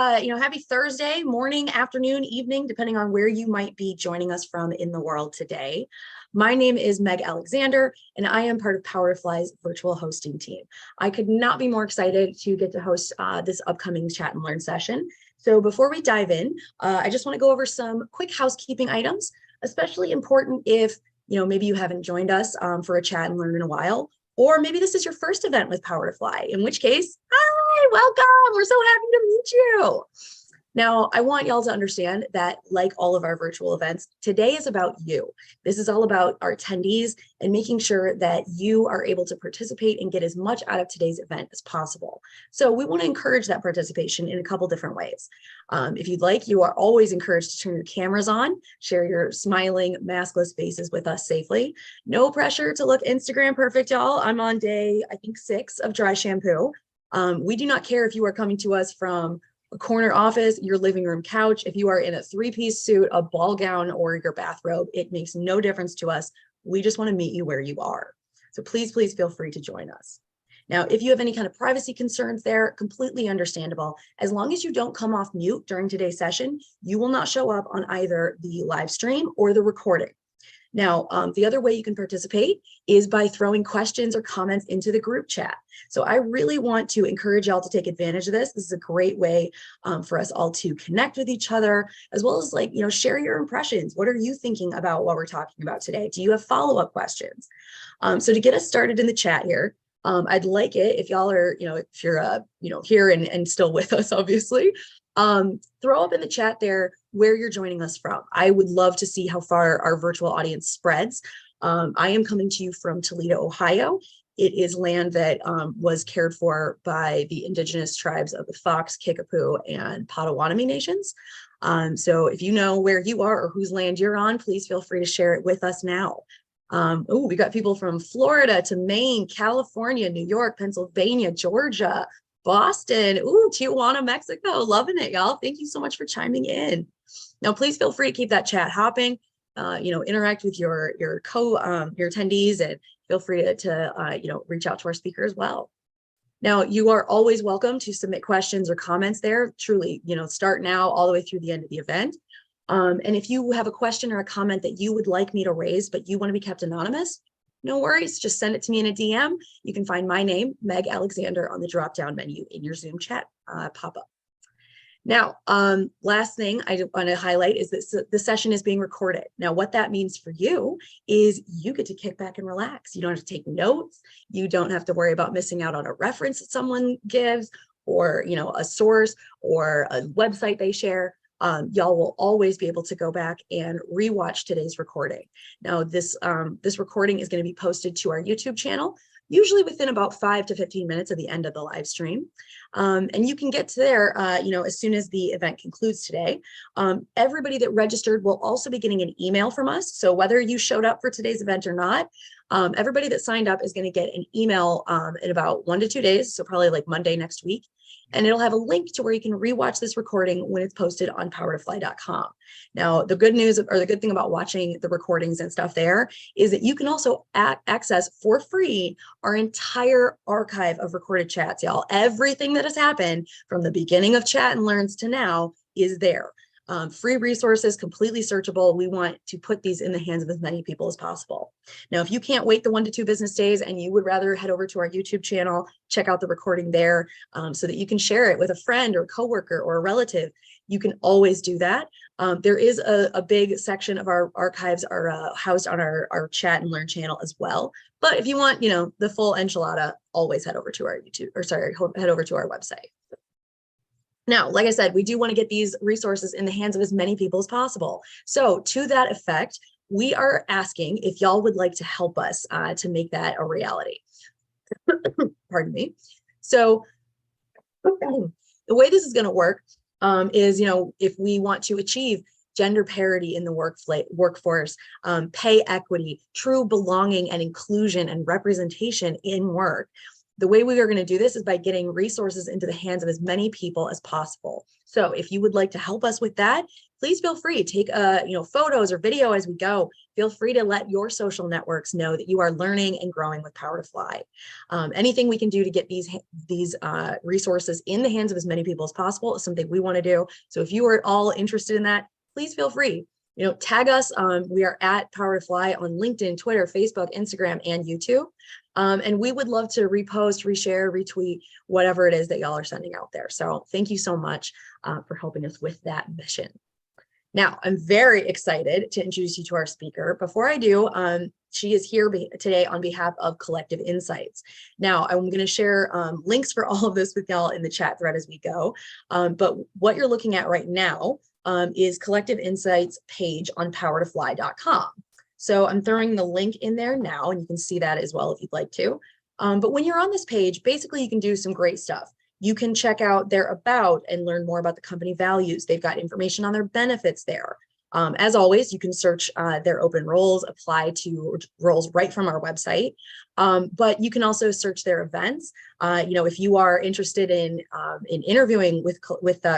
Happy Thursday morning, afternoon, evening, depending on where you might be joining us from in the world today. My name is Meg Alexander, and I am part of Powerfly's virtual hosting team. I could not be more excited to get to host this upcoming Chat and Learn session. So before we dive in, I just want to go over some quick housekeeping items, especially important if maybe you haven't joined us for a Chat and Learn in a while, or maybe this is your first event with Powerfly, in which case, hi, welcome. We're so happy to meet you. Now, I want y'all to understand that, like all of our virtual events, today is about you. This is all about our attendees and making sure that you are able to participate and get as much out of today's event as possible. So we want to encourage that participation in a couple different ways. If you'd like, you are always encouraged to turn your cameras on, share your smiling, maskless faces with us safely. No pressure to look Instagram perfect, y'all. I'm on day, I think, 6 of dry shampoo. We do not care if you are coming to us from a corner office, your living room couch, if you are in a 3-piece suit, a ball gown, or your bathrobe, it makes no difference to us. We just want to meet you where you are. So please feel free to join us. Now, if you have any kind of privacy concerns there, completely understandable. As long as you don't come off mute during today's session, you will not show up on either the live stream or the recording. Now, the other way you can participate is by throwing questions or comments into the group chat. So I really want to encourage y'all to take advantage of this. This is a great way for us all to connect with each other, as well as share your impressions. What are you thinking about what we're talking about today? Do you have follow-up questions? So to get us started in the chat here, I'd like it if y'all are, if you're, here and still with us, obviously, throw up in the chat there where you're joining us from. I would love to see how far our virtual audience spreads. I am coming to you from Toledo, Ohio. It is land that was cared for by the indigenous tribes of the Fox, Kickapoo, and Potawatomi nations. So if you know where you are or whose land you're on, please feel free to share it with us now. We got people from Florida to Maine, California, New York, Pennsylvania, Georgia, Boston, Tijuana, Mexico. Loving it, y'all. Thank you so much for chiming in. Now, please feel free to keep that chat hopping. Interact with your attendees, and feel free to reach out to our speaker as well. Now, you are always welcome to submit questions or comments there. Truly, start now all the way through the end of the event. And if you have a question or a comment that you would like me to raise, but you want to be kept anonymous, no worries, just send it to me in a DM. You can find my name, Meg Alexander, on the drop-down menu in your Zoom chat pop-up. Now, last thing I want to highlight is that the session is being recorded. Now, what that means for you is you get to kick back and relax. You don't have to take notes. You don't have to worry about missing out on a reference that someone gives, or a source or a website they share. Y'all will always be able to go back and rewatch today's recording. Now, this recording is going to be posted to our YouTube channel, usually within about 5 to 15 minutes of the end of the live stream. And you can get to there, as soon as the event concludes today. Everybody that registered will also be getting an email from us. So whether you showed up for today's event or not, everybody that signed up is going to get an email in about 1 to 2 days. So probably like Monday next week. And it'll have a link to where you can rewatch this recording when it's posted on powertofly.com. Now, the good news, or the good thing about watching the recordings and stuff there, is that you can also access for free our entire archive of recorded chats, y'all. Everything that has happened from the beginning of Chat and Learns to now is there. Free resources, completely searchable. We want to put these in the hands of as many people as possible. Now, if you can't wait the 1 to 2 business days and you would rather head over to our YouTube channel, check out the recording there so that you can share it with a friend or coworker or a relative, you can always do that. There is a big section of our archives are housed on our Chat and Learn channel as well. But if you want, the full enchilada, always head over to our head over to our website. Now, like I said, we do want to get these resources in the hands of as many people as possible. So to that effect, we are asking if y'all would like to help us to make that a reality. Pardon me. So the way this is going to work is, if we want to achieve gender parity in the workforce, pay equity, true belonging and inclusion and representation in work, the way we are going to do this is by getting resources into the hands of as many people as possible. So if you would like to help us with that, please feel free to take photos or video as we go. Feel free to let your social networks know that you are learning and growing with Power to Fly. Anything we can do to get these resources in the hands of as many people as possible is something we want to do. So if you are at all interested in that, please feel free. Tag us. We are at Power to Fly on LinkedIn, Twitter, Facebook, Instagram, and YouTube. And we would love to repost, reshare, retweet, whatever it is that y'all are sending out there. So thank you so much for helping us with that mission. Now, I'm very excited to introduce you to our speaker. Before I do, she is here today on behalf of Collective Insights. Now, I'm going to share links for all of this with y'all in the chat thread as we go. But what you're looking at right now is Collective Insights page on powertofly.com. So I'm throwing the link in there now, and you can see that as well if you'd like to. But when you're on this page, basically you can do some great stuff. You can check out their about and learn more about the company values. They've got information on their benefits there. As always, you can search their open roles, apply to roles right from our website. But you can also search their events. If you are interested in interviewing with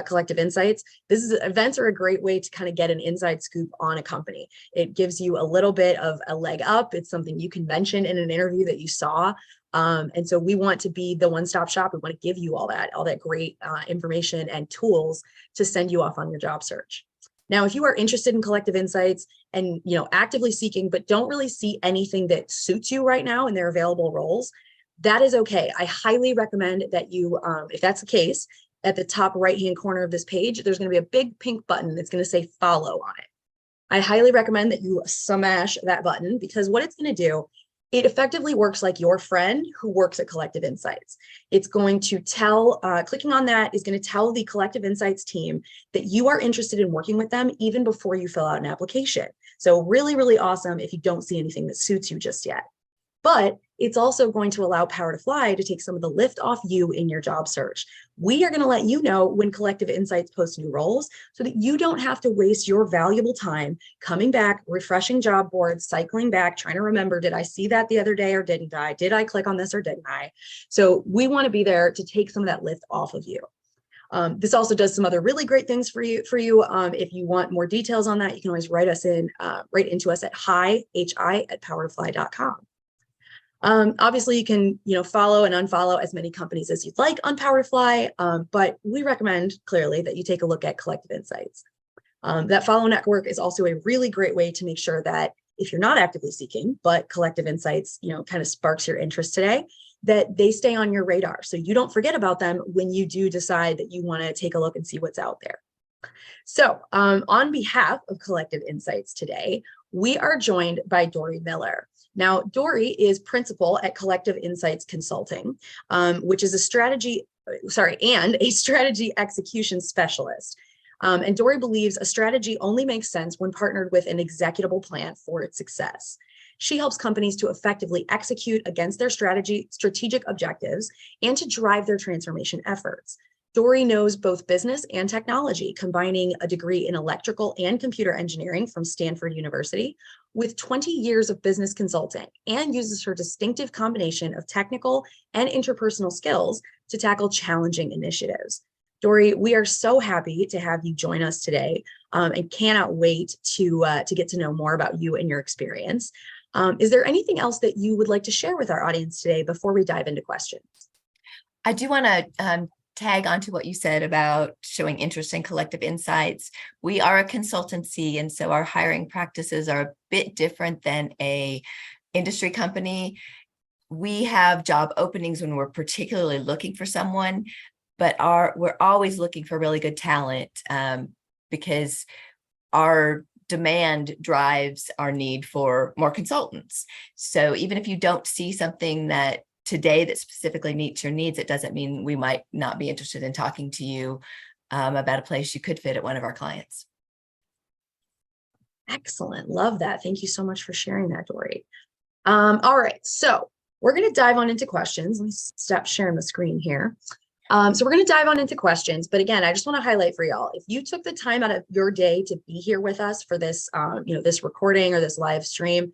Collective Insights, events are a great way to kind of get an inside scoop on a company. It gives you a little bit of a leg up. It's something you can mention in an interview that you saw. And so we want to be the one-stop shop. We want to give you all that great information and tools to send you off on your job search. Now, if you are interested in Collective Insights and actively seeking, but don't really see anything that suits you right now in their available roles, that is okay. I highly recommend that you, if that's the case, at the top right-hand corner of this page, there's going to be a big pink button that's going to say follow on it. I highly recommend that you smash that button, because what it's going to do, it effectively works like your friend who works at Collective Insights. It's going to tell, clicking on that is going to tell the Collective Insights team that you are interested in working with them even before you fill out an application. So really, really awesome if you don't see anything that suits you just yet. But it's also going to allow Power to Fly to take some of the lift off you in your job search. We are going to let you know when Collective Insights posts new roles so that you don't have to waste your valuable time coming back, refreshing job boards, cycling back, trying to remember, did I see that the other day or didn't I? Did I click on this or didn't I? So we want to be there to take some of that lift off of you. This also does some other really great things for you. If you want more details on that, you can always write into us at hi@powertofly.com. Obviously, you can follow and unfollow as many companies as you'd like on Power to Fly, but we recommend clearly that you take a look at Collective Insights. That follow network is also a really great way to make sure that if you're not actively seeking, but Collective Insights kind of sparks your interest today, that they stay on your radar so you don't forget about them when you do decide that you want to take a look and see what's out there. So on behalf of Collective Insights today, we are joined by Dori Miller. Now, Dori is principal at Collective Insights Consulting, which is a strategy execution specialist. And Dori believes a strategy only makes sense when partnered with an executable plan for its success. She helps companies to effectively execute against their strategic objectives and to drive their transformation efforts. Dori knows both business and technology, combining a degree in electrical and computer engineering from Stanford University with 20 years of business consulting, and uses her distinctive combination of technical and interpersonal skills to tackle challenging initiatives. Dori, we are so happy to have you join us today and cannot wait to get to know more about you and your experience. Is there anything else that you would like to share with our audience today before we dive into questions? I do want to tag onto what you said about showing interest in Collective Insights. We are a consultancy, and so our hiring practices are a bit different than a industry company. We have job openings when we're particularly looking for someone, but we're always looking for really good talent because our demand drives our need for more consultants. So even if you don't see something that today that specifically meets your needs, it doesn't mean we might not be interested in talking to you about a place you could fit at one of our clients. Excellent. Love that. Thank you so much for sharing that, Dori. All right. So we're going to dive on into questions. Let me stop sharing the screen here. So we're going to dive on into questions. But again, I just want to highlight for y'all, if you took the time out of your day to be here with us for this, this recording or this live stream,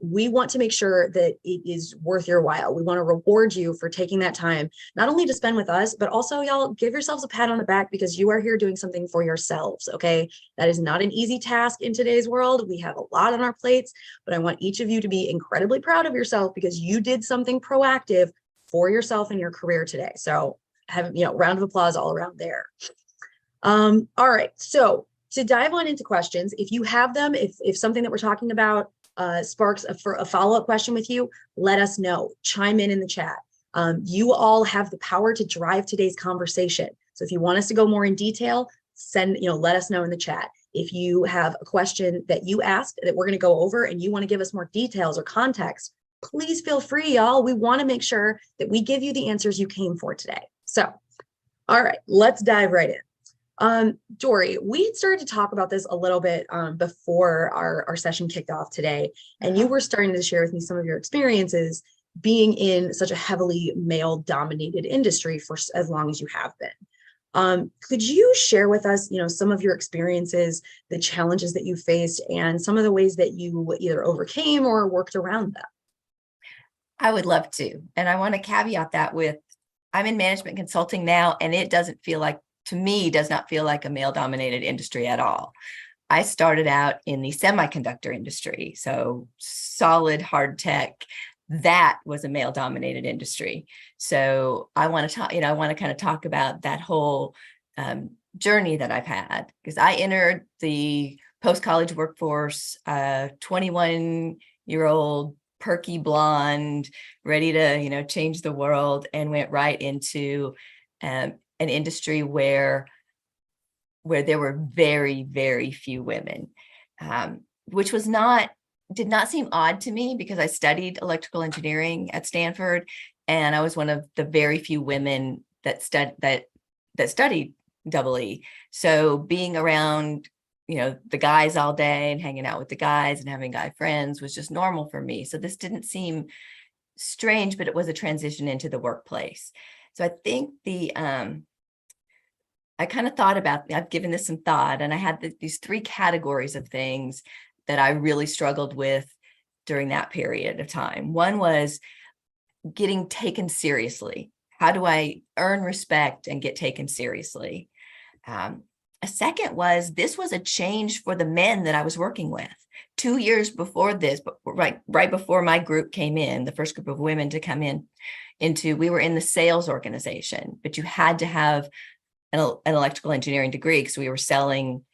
We want to make sure that it is worth your while. We want to reward you for taking that time, not only to spend with us, but also y'all give yourselves a pat on the back because you are here doing something for yourselves. Okay. That is not an easy task in today's world. We have a lot on our plates, but I want each of you to be incredibly proud of yourself because you did something proactive for yourself in your career today. So have, round of applause all around there. All right. So to dive on into questions, if you have them, if something that we're talking about sparks a follow-up question with you, let us know. Chime in the chat. You all have the power to drive today's conversation. So if you want us to go more in detail, let us know in the chat. If you have a question that you asked that we're going to go over and you want to give us more details or context, please feel free, y'all. We want to make sure that we give you the answers you came for today. So, all right, let's dive right in. Dori, we had started to talk about this a little bit before our session kicked off today, and you were starting to share with me some of your experiences being in such a heavily male-dominated industry for as long as you have been. Could you share with us, some of your experiences, the challenges that you faced, and some of the ways that you either overcame or worked around them? I would love to. And I want to caveat that with, I'm in management consulting now, and it doesn't feel like, to me, does not feel like a male-dominated industry at all. I started out in the semiconductor industry, so solid hard tech. That was a male-dominated industry. So I want to talk, I want to kind of talk about that whole journey that I've had, because I entered the post-college workforce, 21-year-old perky blonde, ready to, change the world, and went right into an industry where there were very, very few women, which did not seem odd to me because I studied electrical engineering at Stanford, and I was one of the very few women that studied EE. So being around, the guys all day and hanging out with the guys and having guy friends was just normal for me. So this didn't seem strange, but it was a transition into the workplace. So I think I kind of thought about, I've given this some thought, and I had these three categories of things that I really struggled with during that period of time. One was getting taken seriously. How do I earn respect and get taken seriously? A second was, this was a change for the men that I was working with. 2 years before this, but right before my group came in, the first group of women to come we were in the sales organization, but you had to have an electrical engineering degree because we were selling,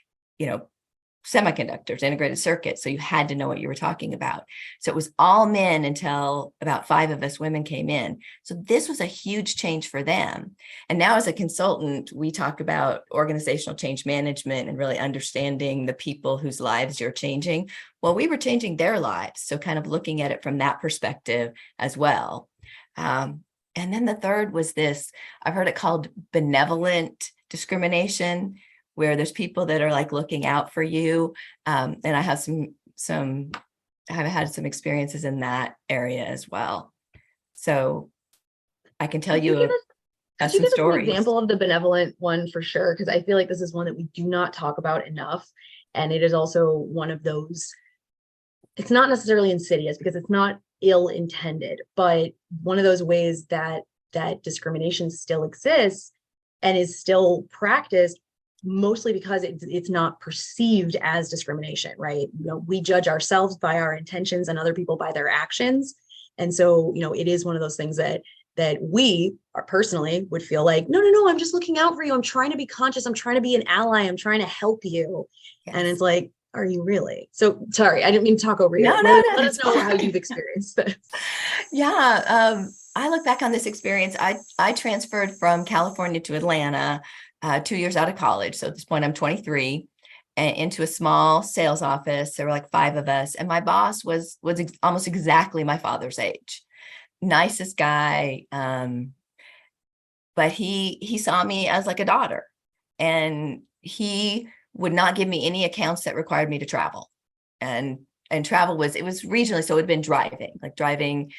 semiconductors, integrated circuits. So you had to know what you were talking about. So it was all men until about 5 of us women came in. So this was a huge change for them. And now as a consultant, we talk about organizational change management and really understanding the people whose lives you're changing. Well, we were changing their lives. So kind of looking at it from that perspective as well. And then the third was this, I've heard it called benevolent discrimination, where there's people that are like looking out for you. And I have I've had some experiences in that area as well. So I can tell you some stories. An example of the benevolent one for sure? Because I feel like this is one that we do not talk about enough. And it is also one of those, it's not necessarily insidious because it's not ill-intended, but one of those ways that discrimination still exists and is still practiced, mostly because it's not perceived as discrimination, right? We judge ourselves by our intentions and other people by their actions. And so, it is one of those things that we are personally would feel like, no, I'm just looking out for you. I'm trying to be conscious. I'm trying to be an ally. I'm trying to help you. Yes. And it's like, are you really? So sorry, I didn't mean to talk over you. Let us know how you've experienced this. Yeah. I look back on this experience. I transferred from California to Atlanta 2 years out of college. So at this point, I'm 23, into a small sales office. There were like 5 of us. And my boss was almost exactly my father's age. Nicest guy. But he saw me as like a daughter. And he would not give me any accounts that required me to travel. And travel it was regionally. So it had been driving,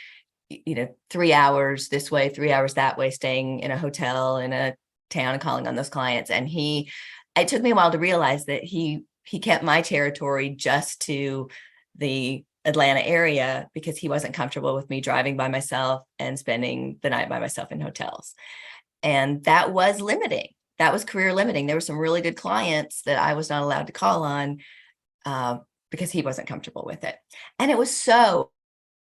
3 hours this way, 3 hours that way, staying in a hotel in a town and calling on those clients. And it took me a while to realize that he kept my territory just to the Atlanta area because he wasn't comfortable with me driving by myself and spending the night by myself in hotels. And that was limiting. That was career limiting. There were some really good clients that I was not allowed to call on because he wasn't comfortable with it. And it was so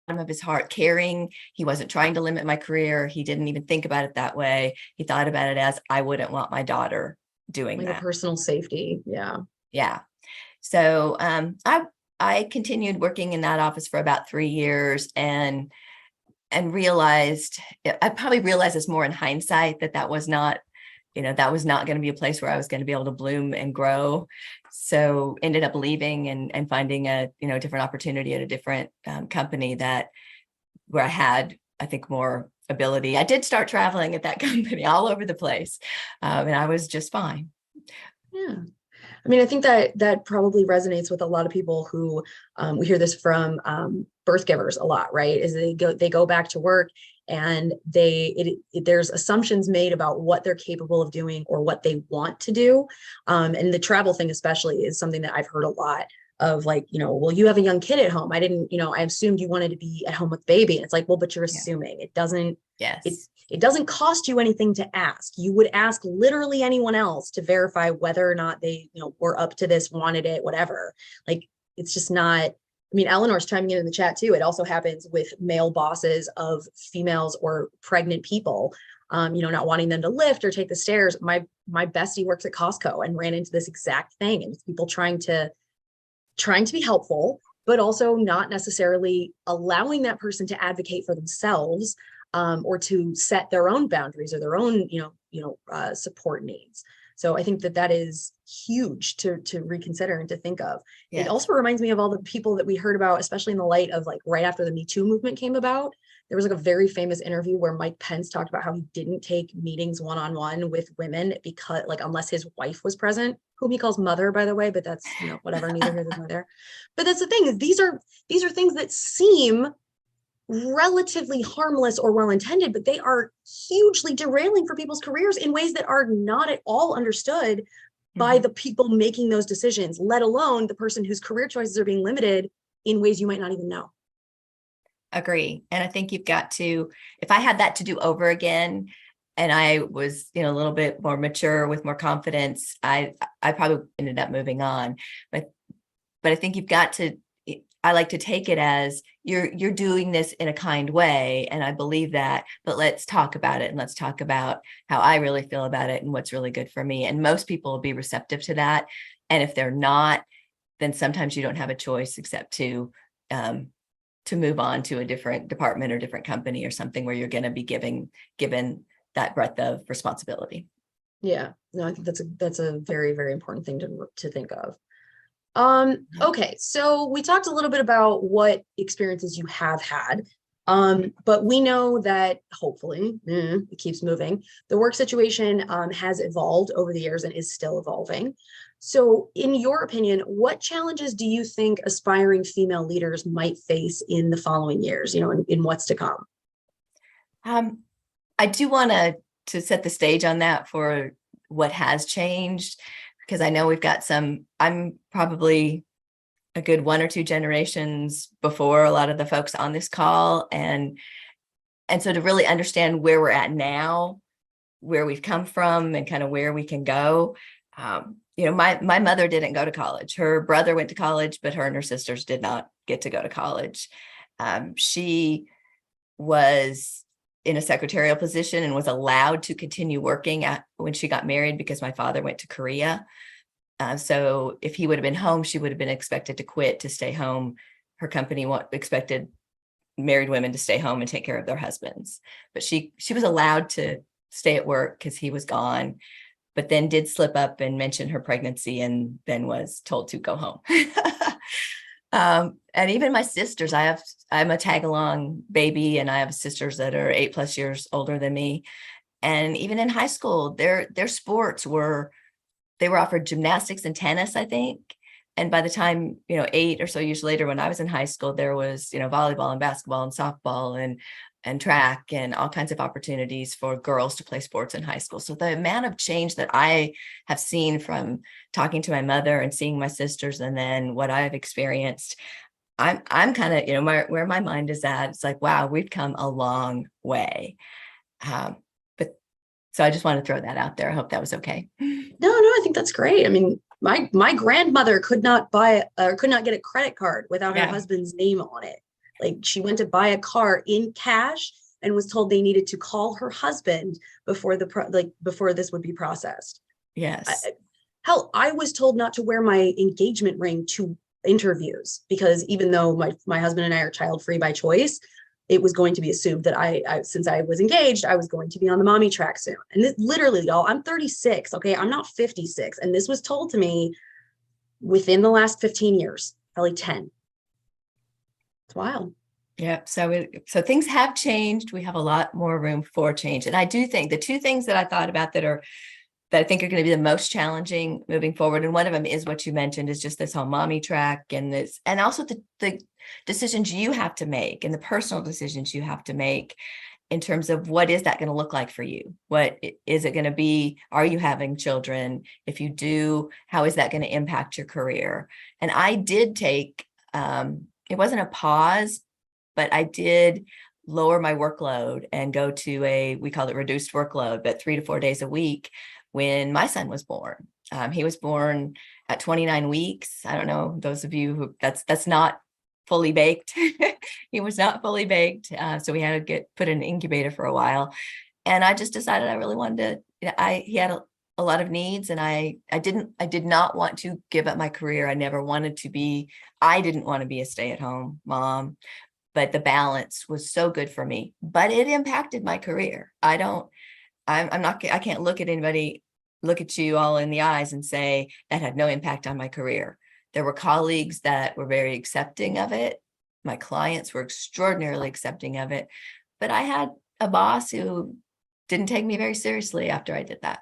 bottom of his heart caring. He wasn't trying to limit my career. He didn't even think about it that way. He thought about it as, I wouldn't want my daughter doing Like a that. personal safety. Yeah. Yeah. So I continued working in that office for about 3 years and realized, I probably realized this more in hindsight, that was not going to be a place where I was going to be able to bloom and grow. So ended up leaving and finding a, different opportunity at a different company where I had, I think, more ability. I did start traveling at that company all over the place. And I was just fine. Yeah. I mean, I think that probably resonates with a lot of people who we hear this from birth givers a lot, right? Is they go back to work and there's assumptions made about what they're capable of doing or what they want to do. And the travel thing especially is something that I've heard a lot of, like, well, you have a young kid at home. I didn't, I assumed you wanted to be at home with baby. And it's like, well, but you're assuming. It doesn't, Yes. it doesn't cost you anything to ask. You would ask literally anyone else to verify whether or not they, were up to this, wanted it, whatever. Like, it's just not, I mean, Eleanor's chiming in the chat too. It also happens with male bosses of females or pregnant people, not wanting them to lift or take the stairs. My bestie works at Costco and ran into this exact thing. And it's people trying to be helpful, but also not necessarily allowing that person to advocate for themselves, or to set their own boundaries or their own, support needs. So I think that is huge to reconsider and to think of. Yes. It also reminds me of all the people that we heard about, especially in the light of, like, right after the Me Too movement came about. There was like a very famous interview where Mike Pence talked about how he didn't take meetings one-on-one with women because, like, unless his wife was present, whom he calls mother, by the way, but that's, whatever, neither here nor there. But that's the thing, is these are things that seem relatively harmless or well-intended, but they are hugely derailing for people's careers in ways that are not at all understood by the people making those decisions, let alone the person whose career choices are being limited in ways you might not even know. Agree. And I think you've got to, if I had that to do over again, and I was, a little bit more mature with more confidence, I probably ended up moving on. But I think you've got to, I like to take it as you're doing this in a kind way. And I believe that, but let's talk about it. And let's talk about how I really feel about it and what's really good for me. And most people will be receptive to that. And if they're not, then sometimes you don't have a choice except to move on to a different department or different company or something where you're going to be given that breadth of responsibility. Yeah, no, I think that's a very, very important thing to think of. Okay, so we talked a little bit about what experiences you have had, but we know that hopefully it keeps moving. The work situation has evolved over the years and is still evolving. So in your opinion, what challenges do you think aspiring female leaders might face in the following years, in what's to come? I do want to set the stage on that for what has changed, because I know we've got I'm probably a good 1 or 2 generations before a lot of the folks on this call. And so to really understand where we're at now, where we've come from and kind of where we can go. My mother didn't go to college. Her brother went to college, but her and her sisters did not get to go to college. She was in a secretarial position and was allowed to continue working when she got married because my father went to Korea. So if he would have been home, she would have been expected to quit to stay home. Her company expected married women to stay home and take care of their husbands. But she was allowed to stay at work because he was gone, but then did slip up and mention her pregnancy and then was told to go home. And even my sisters, I'm a tag along baby, and I have sisters that are 8+ years older than me. And even in high school, their sports they were offered gymnastics and tennis, I think. And by the time, 8 or so years later, when I was in high school, there was, volleyball and basketball and softball and track and all kinds of opportunities for girls to play sports in high school. So the amount of change that I have seen from talking to my mother and seeing my sisters and then what I've experienced, I'm kind of, where my mind is at. It's like, wow, we've come a long way. But so I just want to throw that out there. I hope that was okay. No, I think that's great. I mean, my grandmother could not buy or could not get a credit card without her Yeah. husband's name on it. Like she went to buy a car in cash and was told they needed to call her husband before before this would be processed. Yes. Hell, I was told not to wear my engagement ring to interviews because even though my husband and I are child free by choice, it was going to be assumed that since I was engaged, I was going to be on the mommy track soon. And this, literally, y'all, I'm 36. Okay, I'm not 56, and this was told to me within the last 15 years, probably 10. It's wild. Yeah. So things have changed. We have a lot more room for change. And I do think the two things that I thought about that I think are going to be the most challenging moving forward. And one of them is what you mentioned, is just this whole mommy track and also the decisions you have to make and the personal decisions you have to make in terms of what is that going to look like for you? What is it going to be? Are you having children? If you do, how is that going to impact your career? And I did take, it wasn't a pause, but I did lower my workload and go to we called it reduced workload, but 3 to 4 days a week when my son was born. He was born at 29 weeks. I don't know, those of you who that's not fully baked. He was not fully baked. So we had to put in an incubator for a while. And I just decided I really wanted to, he had a lot of needs, and I did not want to give up my career. I never wanted to be, I didn't want to be a stay-at-home mom, but the balance was so good for me, but it impacted my career. I can't look at you all in the eyes and say that had no impact on my career. There were colleagues that were very accepting of it. My clients were extraordinarily accepting of it, but I had a boss who didn't take me very seriously after I did that.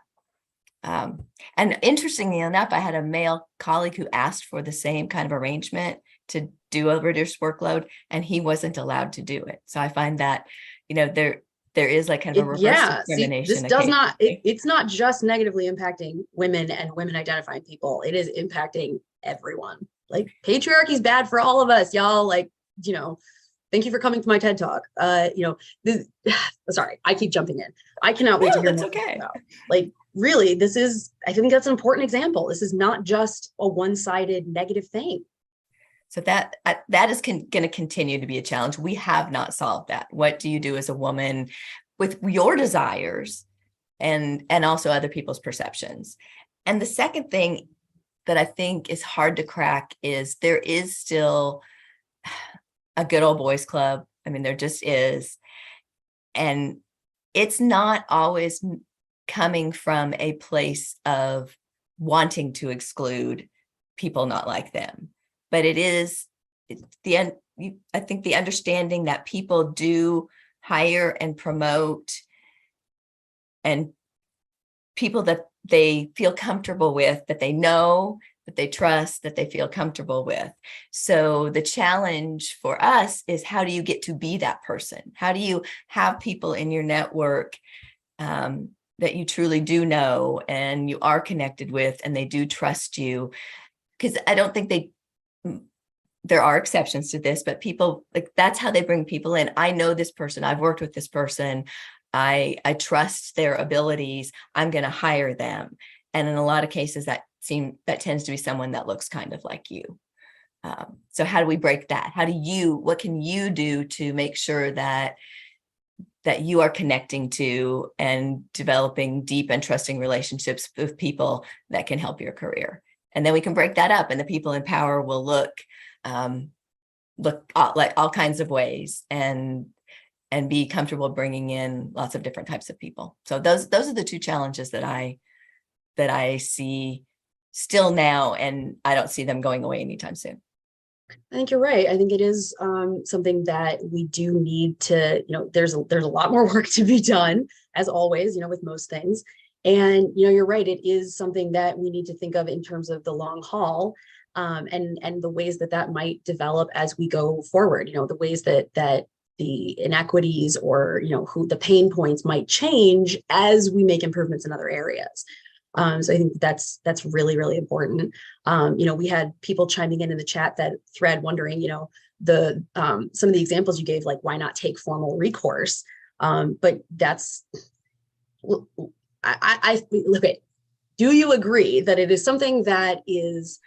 And interestingly enough, I had a male colleague who asked for the same kind of arrangement to do a reduced workload, and he wasn't allowed to do it. So I find that, there is like kind of a reverse discrimination. See, this does not, it's not just negatively impacting women and women identifying people. It is impacting everyone. Like patriarchy is bad for all of us, y'all. Like, thank you for coming to my TED Talk. Sorry, I keep jumping in. I cannot wait to hear more about. Like, really, I think that's an important example. This is not just a one-sided negative thing. So that is going to continue to be a challenge. We have not solved that. What do you do as a woman with your desires and also other people's perceptions? And the second thing that I think is hard to crack is there is still a good old boys club. I mean, there just is. And it's not always coming from a place of wanting to exclude people not like them. But it is I think the understanding that people do hire and promote and people that they feel comfortable with, that they know, that they trust, that they feel comfortable with. So the challenge for us is, how do you get to be that person? How do you have people in your network that you truly do know and you are connected with, and they do trust you? Because I don't think there are exceptions to this, but people, like, that's how they bring people in. I know this person. I've worked with this person. I trust their abilities. I'm going to hire them. And in a lot of cases, that tends to be someone that looks kind of like you. So how do we break that? What can you do to make sure that you are connecting to and developing deep and trusting relationships with people that can help your career? And then we can break that up, and the people in power will look like all kinds of ways and be comfortable bringing in lots of different types of people. So those are the two challenges that I see still now, and I don't see them going away anytime soon. I think you're right. I think it is something that we do need to, there's a lot more work to be done, as always, with most things. And, you're right. It is something that we need to think of in terms of the long haul, and the ways that might develop as we go forward, the ways that the inequities or, who the pain points might change as we make improvements in other areas. So I think that's really, really important. We had people chiming in the chat that thread wondering, the some of the examples you gave, like why not take formal recourse? But that's, I look at, do you agree that it is something that is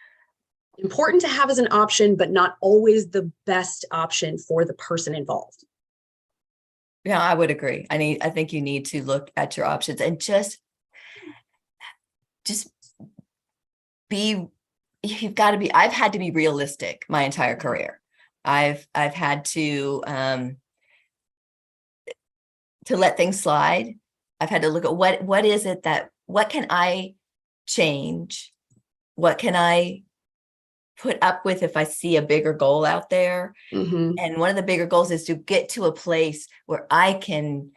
important to have as an option, but not always the best option for the person involved? Yeah, I would agree. I think you need to look at your options and just you've got to be, I've had to be realistic my entire career. I've had to let things slide. I've had to look at what is it what can I change? What can I put up with if I see a bigger goal out there? Mm-hmm. And one of the bigger goals is to get to a place where I can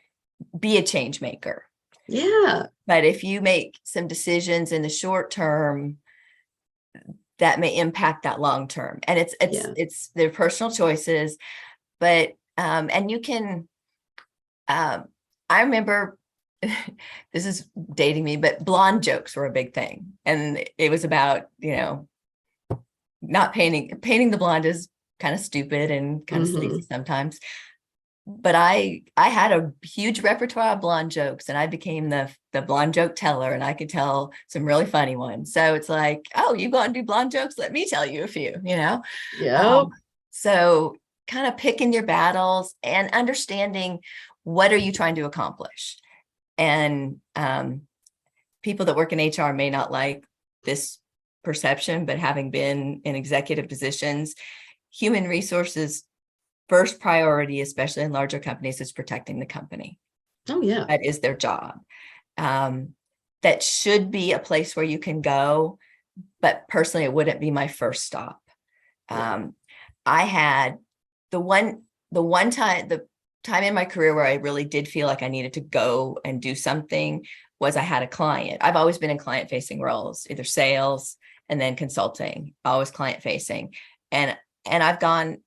be a change maker. Yeah. But if you make some decisions in the short term, that may impact that long term. And it's their personal choices. But and you can I remember this is dating me, but blonde jokes were a big thing. And it was about, not painting the blonde is kind of stupid and kind of sleazy sometimes. But I had a huge repertoire of blonde jokes, and I became the blonde joke teller, and I could tell some really funny ones. So it's like, oh, you go and do blonde jokes? Let me tell you a few, Yeah. So kind of picking your battles and understanding what are you trying to accomplish. And people that work in HR may not like this perception, but having been in executive positions, human resources first priority, especially in larger companies, is protecting the company. Oh, yeah. That is their job. That should be a place where you can go, but personally, it wouldn't be my first stop. I had the time in my career where I really did feel like I needed to go and do something was I had a client. I've always been in client-facing roles, either sales and then consulting, always client-facing. And I've gone,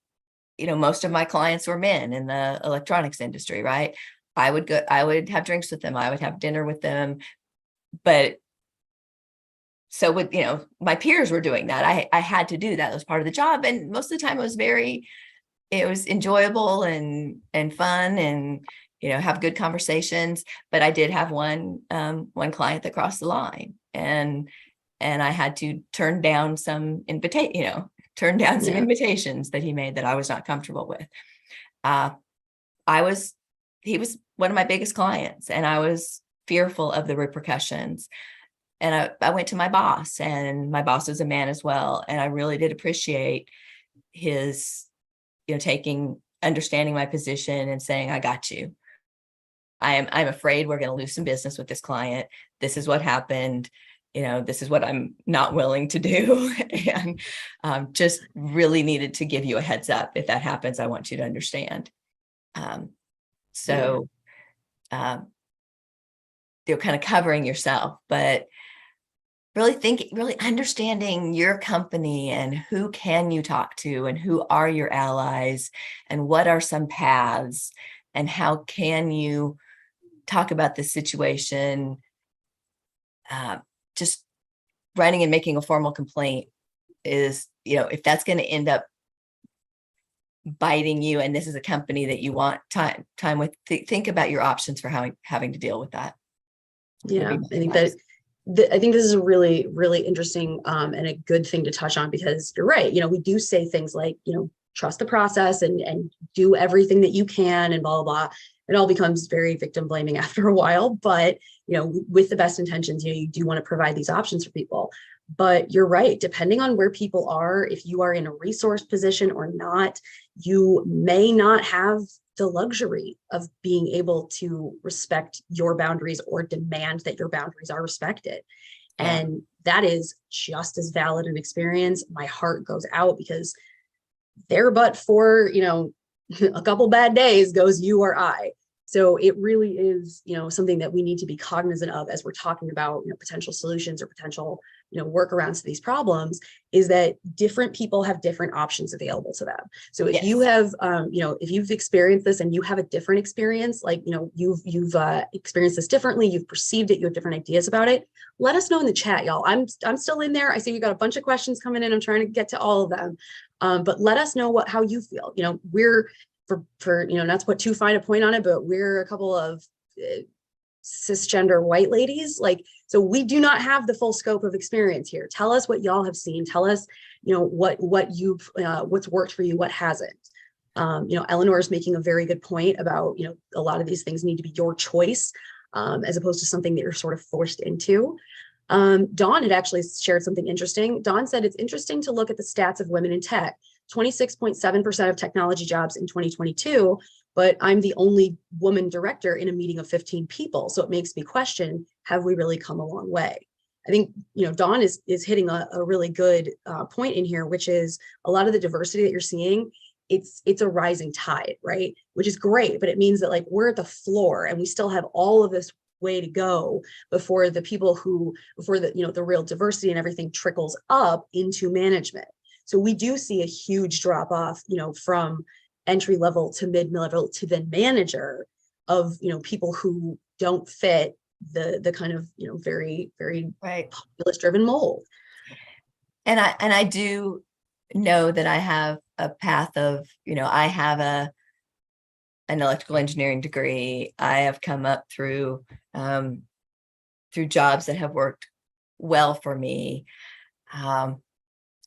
most of my clients were men in the electronics industry, right? I would have drinks with them. I would have dinner with them. But so with, my peers were doing that. I had to do that. It was part of the job. And most of the time it was enjoyable and fun and, have good conversations. But I did have one client that crossed the line, and I had to turn down some invitations that he made that I was not comfortable with. He was one of my biggest clients, and I was fearful of the repercussions. And I went to my boss, and my boss is a man as well. And I really did appreciate his, understanding my position and saying, I got you. I'm afraid we're going to lose some business with this client. This is what happened. This is what I'm not willing to do. And just really needed to give you a heads up. If that happens, I want you to understand. Kind of covering yourself, but really understanding your company and who can you talk to and who are your allies and what are some paths and how can you talk about this situation. Just writing and making a formal complaint is, if that's going to end up biting you and this is a company that you want time with, think about your options for having to deal with that. Yeah, I think this is a really, really interesting and a good thing to touch on, because you're right. We do say things like, trust the process and do everything that you can and blah, blah, blah. It all becomes very victim blaming after a while. But, with the best intentions, you do want to provide these options for people. But you're right. Depending on where people are, if you are in a resource position or not, you may not have the luxury of being able to respect your boundaries or demand that your boundaries are respected. Yeah. And that is just as valid an experience. My heart goes out, because there, but for, a couple bad days goes you or I. So it really is, something that we need to be cognizant of as we're talking about, potential solutions or potential, workarounds to these problems is that different people have different options available to them. So if Yes. you have, if you've experienced this and you have a different experience, like, you've experienced this differently, you've perceived it, you have different ideas about it, let us know in the chat, y'all. I'm still in there. I see we got a bunch of questions coming in. I'm trying to get to all of them. But let us know how you feel. We're not to put too fine a point on it, but we're a couple of cisgender white ladies, so we do not have the full scope of experience here. Tell us what y'all have seen. Tell us what you've what's worked for you, what hasn't. Eleanor is making a very good point about a lot of these things need to be your choice, as opposed to something that you're sort of forced into. Dawn had actually shared something interesting. Dawn said it's interesting to look at the stats of women in tech. 26.7% of technology jobs in 2022, but I'm the only woman director in a meeting of 15 people. So it makes me question, have we really come a long way? I think, Dawn is hitting a really good point in here, which is a lot of the diversity that you're seeing, it's a rising tide, right? Which is great, but it means that we're at the floor and we still have all of this way to go before the real diversity and everything trickles up into management. So we do see a huge drop off, from entry level to mid-level to then manager of, people who don't fit the kind of, very, very right. populist driven mold. And I do know that I have a path of, I have an electrical engineering degree. I have come up through jobs that have worked well for me.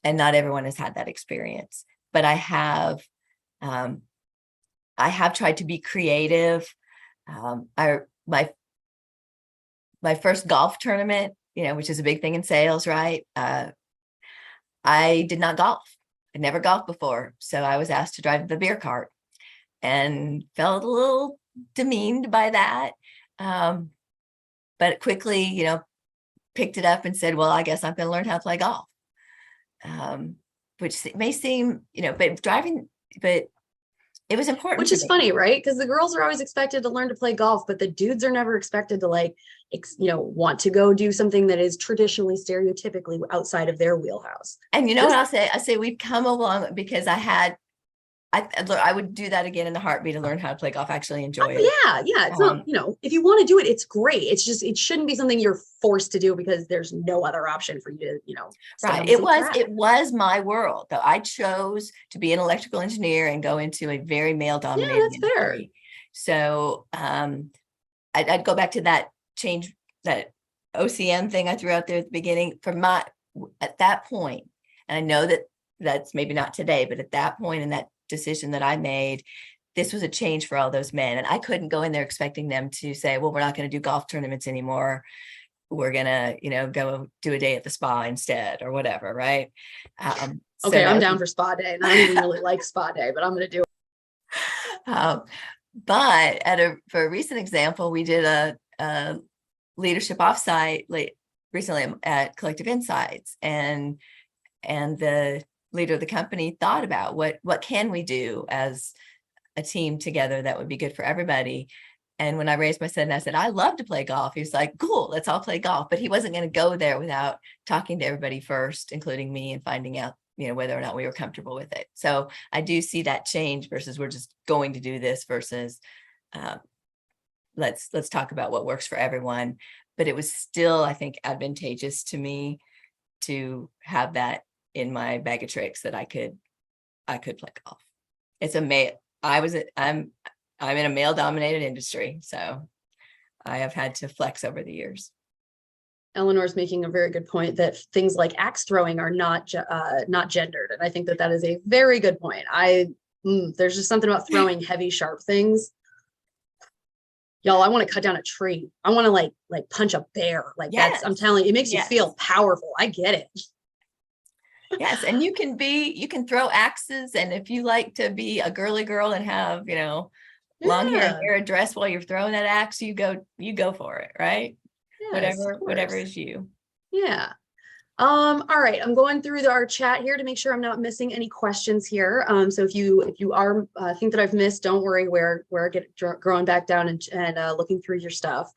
And not everyone has had that experience, but I have tried to be creative. My first golf tournament, which is a big thing in sales, right? I did not golf. I'd never golfed before. So I was asked to drive the beer cart and felt a little demeaned by that. But quickly, picked it up and said, well, I guess I'm going to learn how to play golf. Which may seem, but it was important. Which is funny, right? Because the girls are always expected to learn to play golf, but the dudes are never expected to want to go do something that is traditionally stereotypically outside of their wheelhouse. And what I'll say? I say we've come along because I would do that again in a heartbeat to learn how to play golf. I actually enjoy it. Yeah. It's not, if you want to do it, it's great. It's just, it shouldn't be something you're forced to do because there's no other option for you to, right. It was my world though. I chose to be an electrical engineer and go into a very male dominated industry. Fair. So, I'd go back to that change, that OCM thing I threw out there at the beginning at that point. And I know that's maybe not today, but at that point in that decision that I made, this was a change for all those men. And I couldn't go in there expecting them to say, well, we're not going to do golf tournaments anymore. We're going to, go do a day at the spa instead or whatever. Right. Okay. I'm down for spa day and I don't even really like spa day, but I'm going to do it. But for a recent example, we did a leadership offsite recently at Collective Insights, and the leader of the company thought about what can we do as a team together that would be good for everybody. And when I raised my son and I said, I love to play golf, he was like, cool, let's all play golf. But he wasn't going to go there without talking to everybody first, including me, and finding out, whether or not we were comfortable with it. So I do see that change versus we're just going to do this versus let's talk about what works for everyone. But it was still, I think, advantageous to me to have that in my bag of tricks that I could play golf. I'm in a male dominated industry, so I have had to flex over the years. Eleanor's making a very good point that things like axe throwing are not gendered, and I think that is a very good point. There's just something about throwing heavy, sharp things. Y'all, I want to cut down a tree. I want to like punch a bear. Yes. I'm telling you, it makes you feel powerful. I get it. Yes, and you can throw axes, and if you like to be a girly girl and have long hair and wear a dress while you're throwing that axe, you go for it, right? Yes, whatever is you. Yeah. All right, I'm going through our chat here to make sure I'm not missing any questions here. So if you are think that I've missed, don't worry, we're growing back down and looking through your stuff.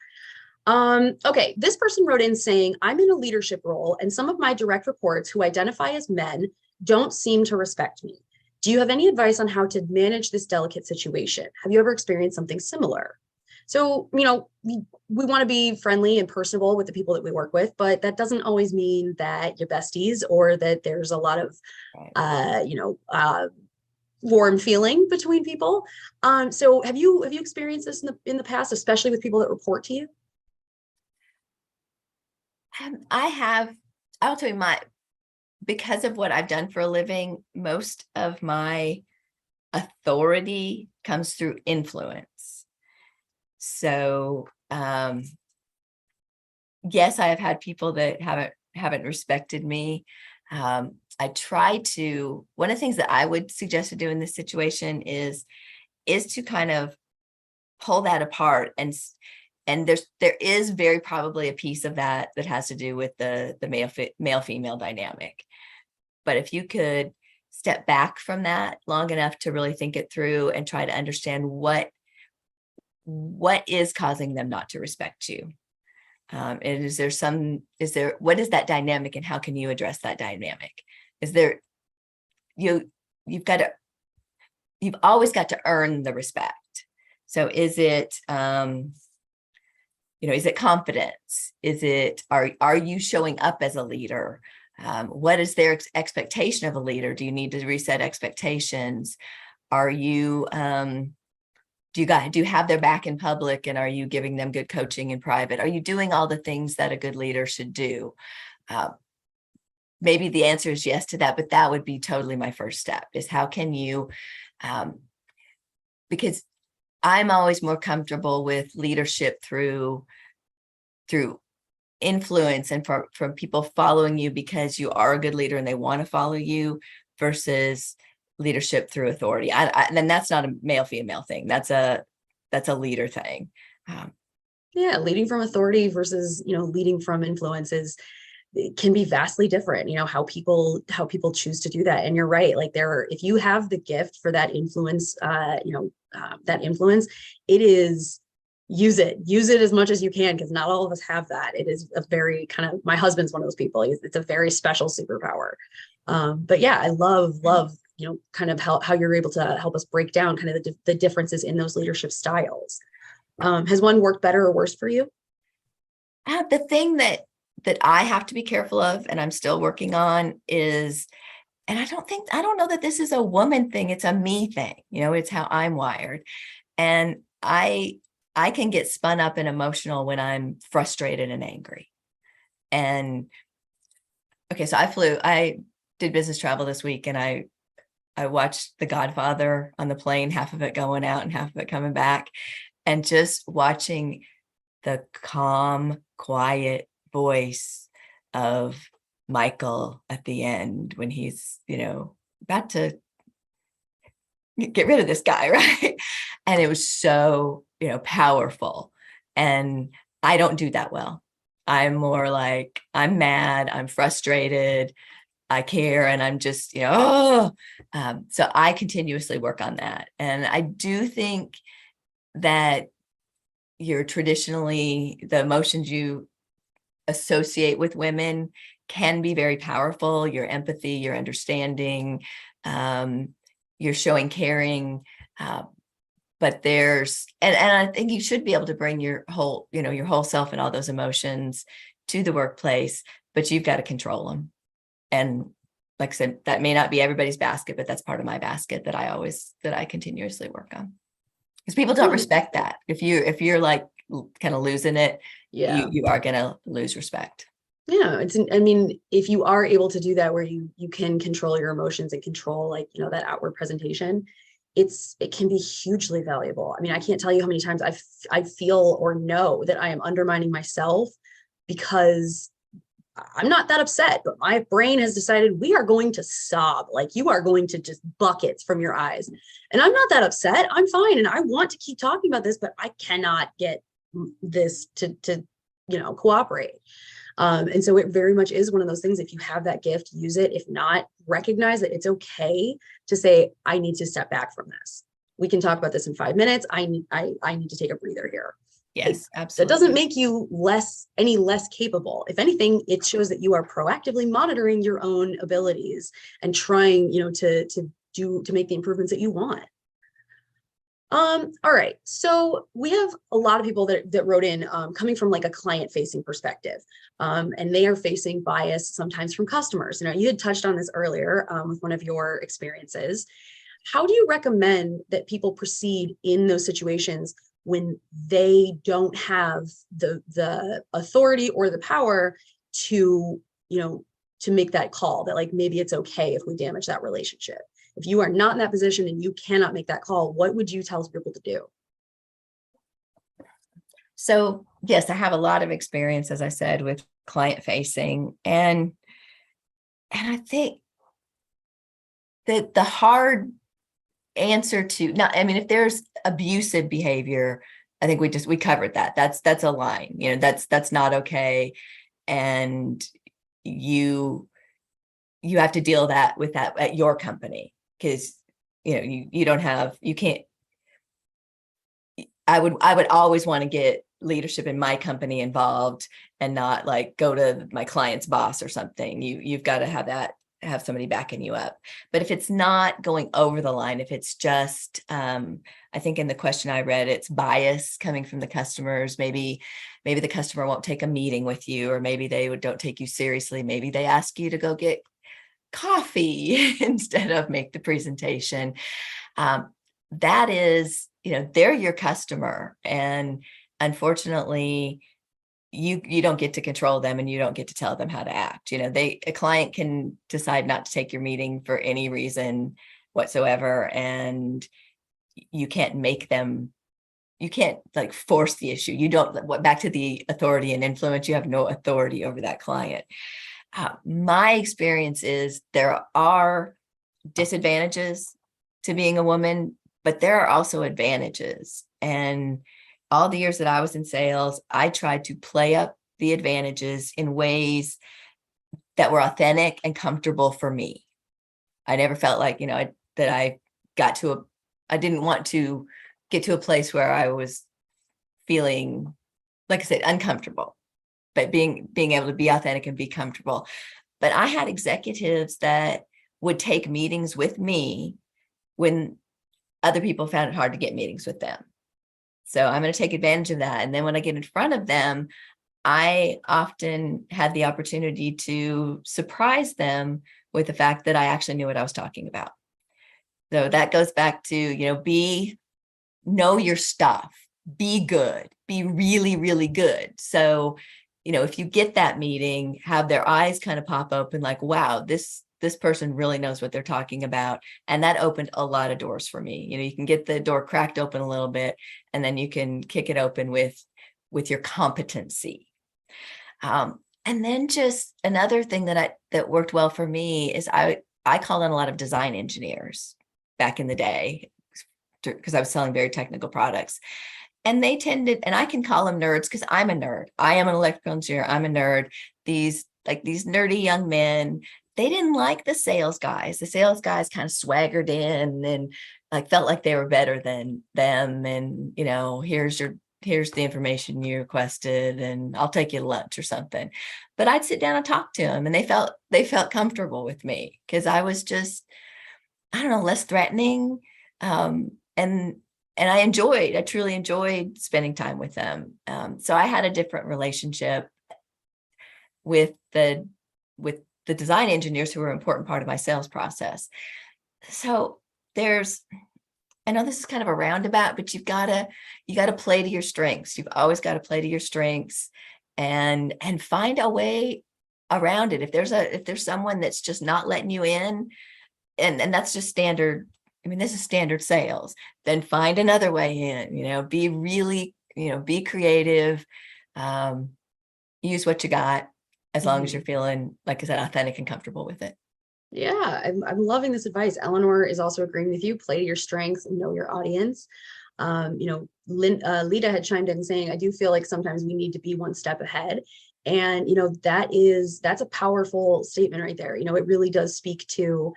Okay, this person wrote in saying, I'm in a leadership role and some of my direct reports who identify as men don't seem to respect me. Do you have any advice on how to manage this delicate situation? Have you ever experienced something similar? So, we want to be friendly and personable with the people that we work with, but that doesn't always mean that you're besties or that there's a lot of, Right. warm feeling between people. So have you experienced this in the past, especially with people that report to you? I have, I'll tell you because of what I've done for a living, most of my authority comes through influence. So, yes, I have had people that haven't respected me. I try to, one of the things that I would suggest to do in this situation is to kind of pull that apart, and there is very probably a piece of that has to do with the male female dynamic. But if you could step back from that long enough to really think it through and try to understand what is causing them not to respect you. And what is that dynamic, and how can you address that dynamic? Is there, you've always got to earn the respect. So is it, is it confidence? Is it, are you showing up as a leader? What is their expectation of a leader? Do you need to reset expectations? Are you, do you have their back in public, and are you giving them good coaching in private? Are you doing all the things that a good leader should do? Maybe the answer is yes to that, but that would be totally my first step, is how can you, because I'm always more comfortable with leadership through influence and from people following you because you are a good leader and they want to follow you, versus leadership through authority. And that's not a male female thing. That's a leader thing. Yeah, leading from authority versus leading from influences, it can be vastly different. How people choose to do that. And you're right. Like, if you have the gift for that influence, that influence, it is, use it as much as you can, because not all of us have that. It is a very kind of, my husband's one of those people. It's a very special superpower. But yeah, I love kind of how you're able to help us break down kind of the differences in those leadership styles. Has one worked better or worse for you? The thing that I have to be careful of, and I'm still working on, is, and I don't know that this is a woman thing, it's a me thing. It's how I'm wired. And I can get spun up and emotional when I'm frustrated and angry. And okay, so I did business travel this week, and I watched The Godfather on the plane, half of it going out and half of it coming back, and just watching the calm, quiet voice of Michael at the end when he's, about to get rid of this guy, right? And it was so, powerful. And I don't do that well. I'm more like, I'm mad, I'm frustrated, I care, and I'm just, so I continuously work on that. And I do think that the emotions you associate with women can be very powerful. Your empathy, your understanding, you're showing caring, but there's, and I think you should be able to bring your whole self and all those emotions to the workplace, but you've got to control them. And like I said, that may not be everybody's basket, but that's part of my basket that I continuously work on. Because people don't respect that. If you're like kind of losing it, Yeah, you are going to lose respect. Yeah, if you are able to do that, where you can control your emotions and control that outward presentation, it can be hugely valuable. I can't tell you how many times I feel or know that I am undermining myself because I'm not that upset, but my brain has decided we are going to sob. Like, you are going to just buckets from your eyes. And I'm not that upset. I'm fine. And I want to keep talking about this, but I cannot get this to cooperate. And so it very much is one of those things. If you have that gift, use it. If not, recognize that it's okay to say, I need to step back from this. We can talk about this in 5 minutes. I need to take a breather here. Yes, That doesn't absolutely. make you any less capable. If anything, it shows that you are proactively monitoring your own abilities and trying, to make the improvements that you want. All right. So we have a lot of people that wrote in, coming from like a client facing perspective. And they are facing bias sometimes from customers. You had touched on this earlier, with one of your experiences. How do you recommend that people proceed in those situations when they don't have the authority or the power to, to make that call that like maybe it's okay if we damage that relationship? If you are not in that position and you cannot make that call, what would you tell people to do? So yes, I have a lot of experience, as I said, with client facing, and I think that the hard answer to not, I mean, if there's abusive behavior, I think we covered that. That's a line, that's not okay. And you have to deal with that at your company, because you don't have, you can't. I would always want to get leadership in my company involved and not like go to my client's boss or something. You've got to have somebody backing you up. But if it's not going over the line, if it's just, I think in the question I read, it's bias coming from the customers. Maybe the customer won't take a meeting with you, or maybe they don't take you seriously. Maybe they ask you to go get coffee instead of make the presentation. That is, they're your customer, and unfortunately you don't get to control them, and you don't get to tell them how to act. A client can decide not to take your meeting for any reason whatsoever, and you can't like force the issue. You don't, back to the authority and influence, you have no authority over that client. My experience is there are disadvantages to being a woman, but there are also advantages. And all the years that I was in sales, I tried to play up the advantages in ways that were authentic and comfortable for me. I never felt like, that I didn't want to get to a place where I was feeling, like I said, uncomfortable, but being able to be authentic and be comfortable. But I had executives that would take meetings with me when other people found it hard to get meetings with them. So I'm going to take advantage of that. And then when I get in front of them, I often had the opportunity to surprise them with the fact that I actually knew what I was talking about. So that goes back to, know your stuff, be good, be really, really good. So, if you get that meeting, have their eyes kind of pop open like, wow, this person really knows what they're talking about. And that opened a lot of doors for me. You can get the door cracked open a little bit, and then you can kick it open with your competency. And then just another thing that worked well for me is I called on a lot of design engineers back in the day, because I was selling very technical products. And they tended, and I can call them nerds because I'm a nerd. I am an electrical engineer. I'm a nerd. These nerdy young men, they didn't like the sales guys. The sales guys kind of swaggered in and like felt like they were better than them. And, here's the information you requested, and I'll take you to lunch or something. But I'd sit down and talk to them, and they felt comfortable with me because I was just, I don't know, less threatening. And I truly enjoyed spending time with them. So I had a different relationship with the design engineers, who were an important part of my sales process. So I know this is kind of a roundabout, but you gotta play to your strengths. You've always got to play to your strengths, and find a way around it. If there's someone that's just not letting you in, and that's just standard. I mean, this is standard sales. Then find another way in, be really, be creative, use what you got, as long as you're feeling, like I said, authentic and comfortable with it. Yeah, I'm loving this advice. Eleanor is also agreeing with you. Play to your strengths and know your audience. Lita had chimed in saying, I do feel like sometimes we need to be one step ahead. And, that's a powerful statement right there. It really does speak to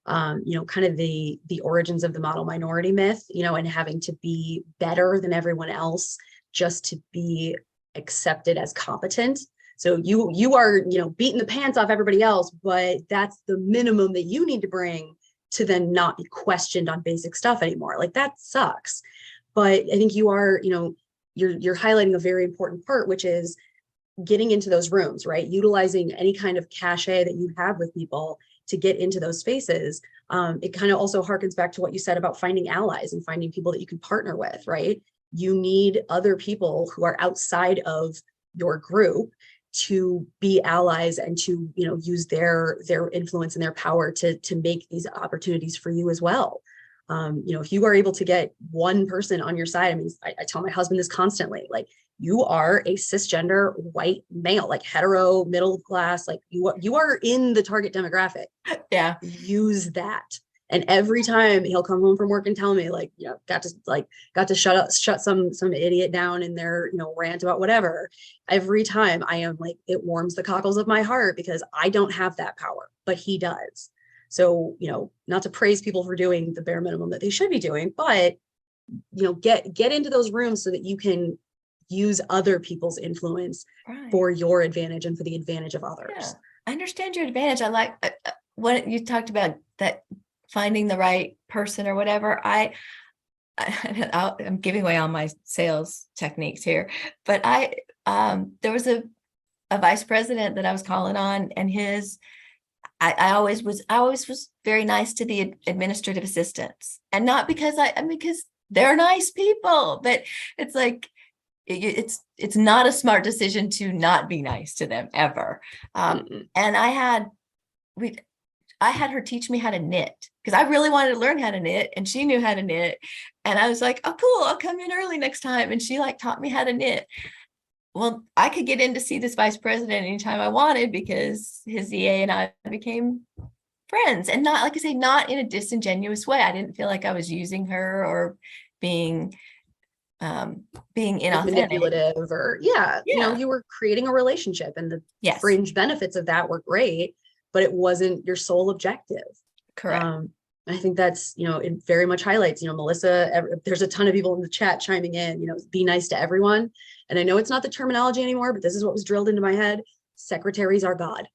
kind of the origins of the model minority myth, and having to be better than everyone else just to be accepted as competent. So you are, beating the pants off everybody else, but that's the minimum that you need to bring to then not be questioned on basic stuff anymore. Like that sucks. But I think you are, you're highlighting a very important part, which is getting into those rooms, right? Utilizing any kind of cachet that you have with people to get into those spaces. It kind of also harkens back to what you said about finding allies and finding people that you can partner with, right? You need other people who are outside of your group to be allies and to, use their influence and their power to make these opportunities for you as well. If you are able to get one person on your side, I mean, I tell my husband this constantly, like, you are a cisgender white male, like hetero, middle class, like you are in the target demographic. Yeah. Use that. And every time he'll come home from work and tell me, like, got to shut some idiot down in their, rant about whatever. Every time I am like, it warms the cockles of my heart because I don't have that power, but he does. So, not to praise people for doing the bare minimum that they should be doing, but, get into those rooms so that you can use other people's influence for your advantage and for the advantage of others. Yeah. I understand your advantage. I like what you talked about, that finding the right person or whatever. I'm giving away all my sales techniques here, but there was a vice president that I was calling on, and I always was very nice to the administrative assistants, and not because because they're nice people, but it's like, it's not a smart decision to not be nice to them ever. And I had her teach me how to knit, because I really wanted to learn how to knit, and she knew how to knit. And I was like, oh, cool, I'll come in early next time. And she taught me how to knit. Well, I could get in to see this vice president anytime I wanted because his EA and I became friends, and not, like I say, not in a disingenuous way. I didn't feel like I was using her or being inauthentic, manipulative, or you were creating a relationship, and the fringe benefits of that were great, but it wasn't your sole objective. Correct. I think that's, it very much highlights, Melissa, there's a ton of people in the chat chiming in, be nice to everyone. And I know it's not the terminology anymore, but this is what was drilled into my head. Secretaries are God.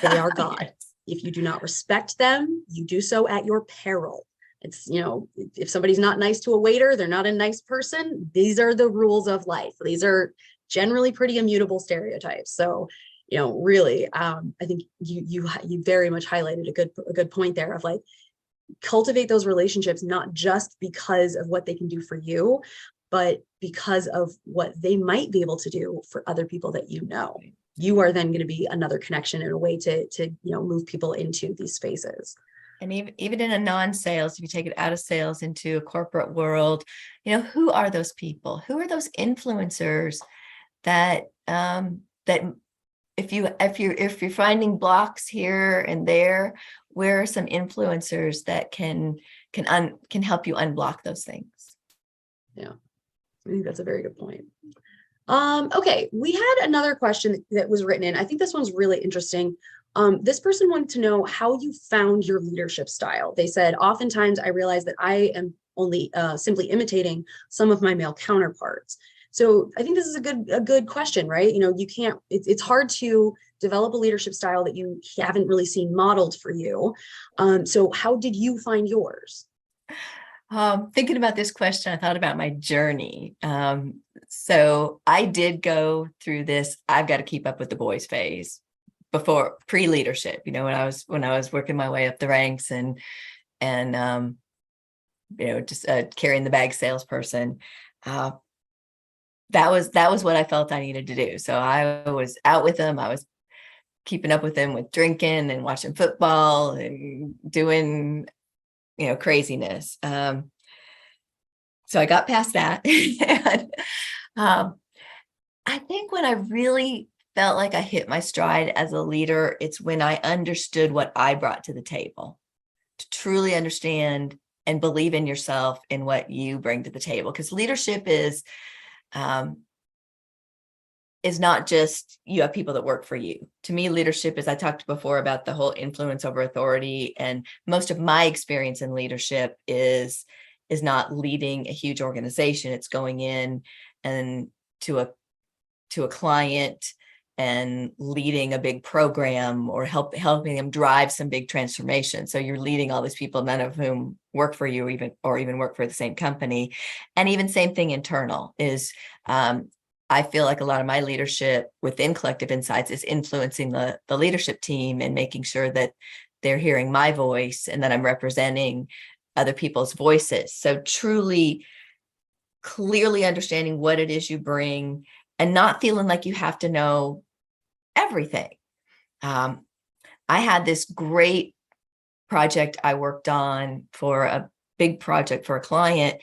They are God. Yes. If you do not respect them, you do so at your peril. It's, if somebody's not nice to a waiter, they're not a nice person. These are the rules of life. These are generally pretty immutable stereotypes. So, really, I think you very much highlighted a good point there of like, cultivate those relationships, not just because of what they can do for you, but because of what they might be able to do for other people that you are then going to be another connection and a way to move people into these spaces. And even in a non-sales, if you take it out of sales into a corporate world, who are those people? Who are those influencers that if you're finding blocks here and there, where are some influencers that can help you unblock those things? Yeah, I think that's a very good point. Okay, we had another question that was written in. I think this one's really interesting. This person wanted to know how you found your leadership style. They said, oftentimes I realize that I am only simply imitating some of my male counterparts. So I think this is a good question, right? You can't, it's hard to develop a leadership style that you haven't really seen modeled for you. So how did you find yours? Thinking about this question, I thought about my journey. So I did go through this, I've got to keep up with the boys phase before pre-leadership, when I was working my way up the ranks and just carrying the bag salesperson. That was what I felt I needed to do. So I was out with them. I was keeping up with them with drinking and watching football and doing, craziness. So I got past that. And, I think when I really felt like I hit my stride as a leader, it's when I understood what I brought to the table, to truly understand and believe in yourself and what you bring to the table. Because leadership is not just you have people that work for you. To me, leadership is, I talked before about the whole influence over authority, and most of my experience in leadership is is not leading a huge organization. It's going in and to a client and leading a big program, or helping them drive some big transformation. So you're leading all these people, none of whom work for you, or even work for the same company. And even same thing internal is, I feel like a lot of my leadership within Collective Insights is influencing the leadership team and making sure that they're hearing my voice and that I'm representing other people's voices. So truly, clearly understanding what it is you bring and not feeling like you have to know everything. I had this great project I worked on for a big project for a client,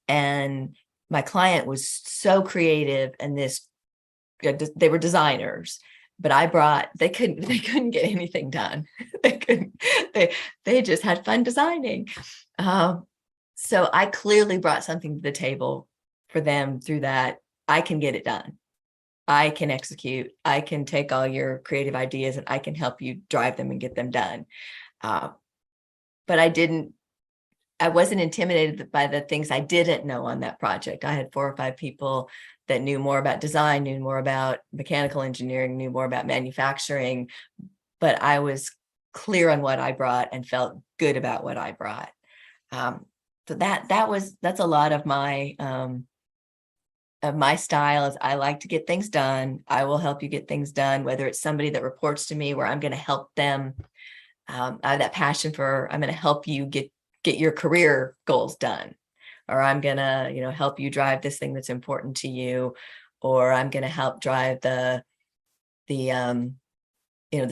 and my client was so creative, and they were designers, but they couldn't get anything done. They just had fun designing. So I clearly brought something to the table for them through that. I can get it done. I can execute. I can take all your creative ideas and I can help you drive them and get them done. But I wasn't intimidated by the things I didn't know on that project. I had 4 or 5 people that knew more about design, knew more about mechanical engineering, knew more about manufacturing, but I was clear on what I brought and felt good about what I brought. So that's a lot of my style. Is I like to get things done. I will help you get things done, whether it's somebody that reports to me where I'm going to help them. I have that passion for, I'm going to help you get your career goals done, or I'm going to, help you drive this thing that's important to you, or I'm going to help drive the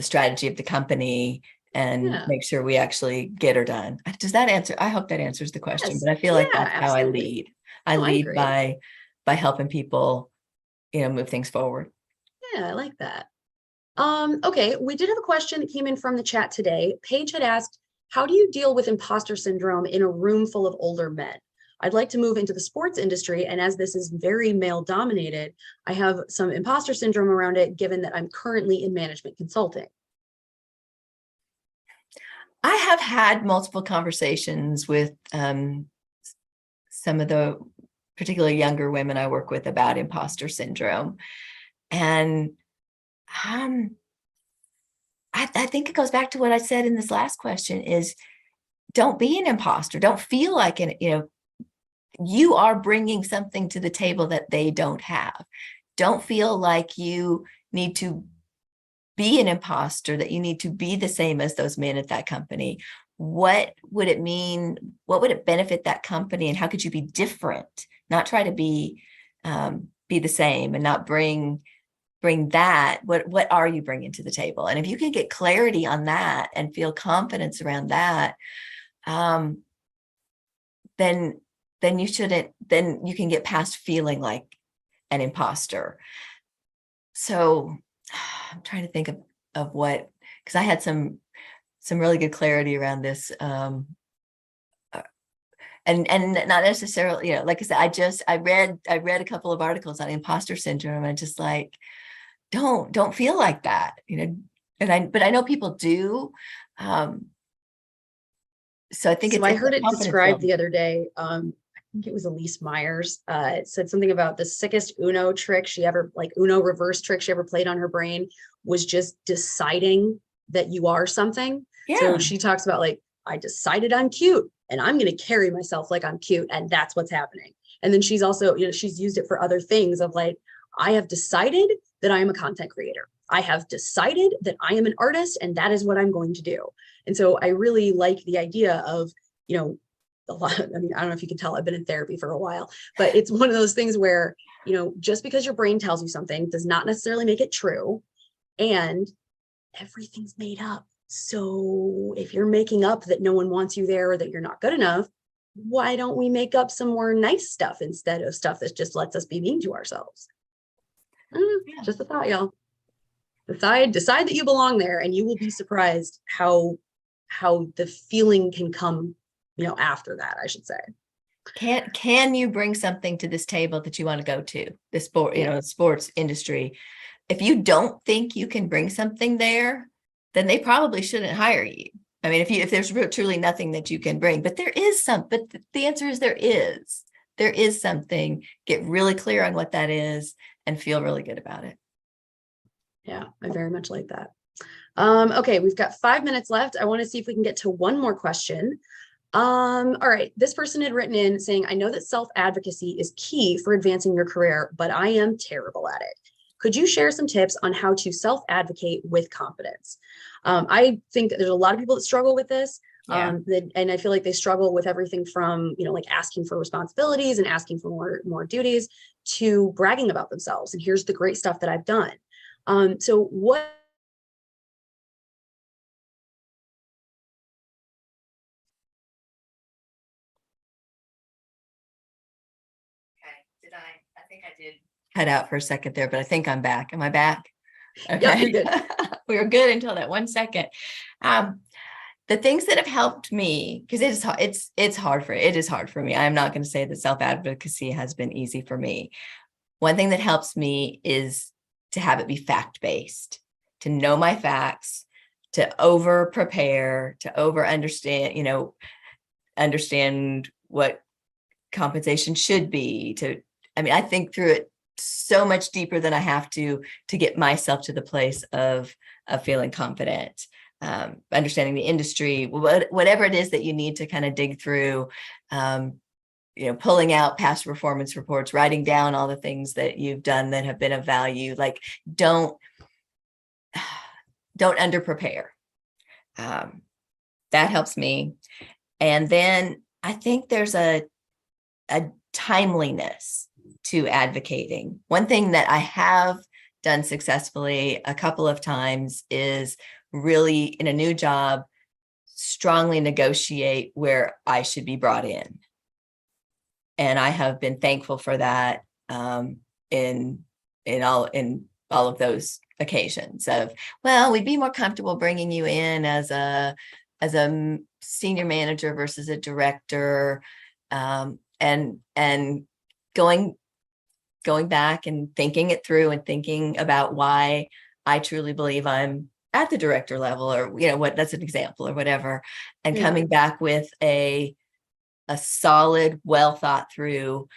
strategy of the company and make sure we actually get her done. Does that answer? I hope that answers the question, Yes. but I feel like that's how I Absolutely. lead. I lead by helping people, move things forward. Yeah, I like that. Okay, we did have a question that came in from the chat today. Paige had asked, how do you deal with imposter syndrome in a room full of older men? I'd like to move into the sports industry, and as this is very male dominated, I have some imposter syndrome around it, given that I'm currently in management consulting. I have had multiple conversations with some of the particularly younger women I work with about imposter syndrome. And I think it goes back to what I said in this last question is, don't be an imposter. Don't feel like you are bringing something to the table that they don't have. Don't feel like you need to be an imposter, that you need to be the same as those men at that company. What would it mean? What would it benefit that company? And how could you be different? Not try to be the same and not bring that. What are you bringing to the table? And if you can get clarity on that and feel confidence around that, then you can get past feeling like an imposter. So I'm trying to think of what, because I had some really good clarity around this. And not necessarily, like I said, I read a couple of articles on imposter syndrome, and just like, don't feel like that, but I know people do. So I think I heard it described the other day. I think it was Elise Myers. It said something about the sickest Uno reverse trick she ever played on her brain was just deciding that you are something. Yeah. So she talks about I decided I'm cute and I'm going to carry myself like I'm cute, and that's what's happening. And then she's also, she's used it for other things of I have decided that I am a content creator. I have decided that I am an artist, and that is what I'm going to do. And so I really like the idea of, a lot. I don't know if you can tell, I've been in therapy for a while, but it's one of those things where, just because your brain tells you something does not necessarily make it true. And everything's made up. So if you're making up that no one wants you there or that you're not good enough, why don't we make up some more nice stuff instead of stuff that just lets us be mean to ourselves? Just a thought, y'all. Decide that you belong there, and you will be surprised how the feeling can come, after that, I should say. Can you bring something to this table that you want to go to the sport, sports industry? If you don't think you can bring something there, then they probably shouldn't hire you. I mean, if there's truly nothing that you can bring, but there is but the answer is there is something. Get really clear on what that is and feel really good about it. Yeah, I very much like that. Okay, we've got 5 minutes left. I want to see if we can get to one more question. All right, this person had written in saying, I know that self-advocacy is key for advancing your career, but I am terrible at it. Could you share some tips on how to self-advocate with confidence? I think there's a lot of people that struggle with this. Yeah. And I feel like they struggle with everything from, like asking for responsibilities and asking for more duties to bragging about themselves. And here's the great stuff that I've done. So what I think I did cut out for a second there, but I think I'm back. Am I back? Okay. Yep, you're good. We were good until that 1 second. The things that have helped me, because it is hard for me. I'm not going to say that self-advocacy has been easy for me. One thing that helps me is to have it be fact-based, to know my facts, to over prepare, to over understand, understand what compensation should be. I think through it so much deeper than I have to get myself to the place of feeling confident, understanding the industry, whatever it is that you need to kind of dig through, pulling out past performance reports, writing down all the things that you've done that have been of value. Like, don't under prepare. That helps me. And then I think there's a timeliness to advocating. One thing that I have done successfully a couple of times is really, in a new job, strongly negotiate where I should be brought in. And I have been thankful for that in all of those occasions of, well, we'd be more comfortable bringing you in as a senior manager versus a director, and going back and thinking it through and thinking about why I truly believe I'm at the director level, or what, that's an example or whatever, and coming back with a solid, well thought through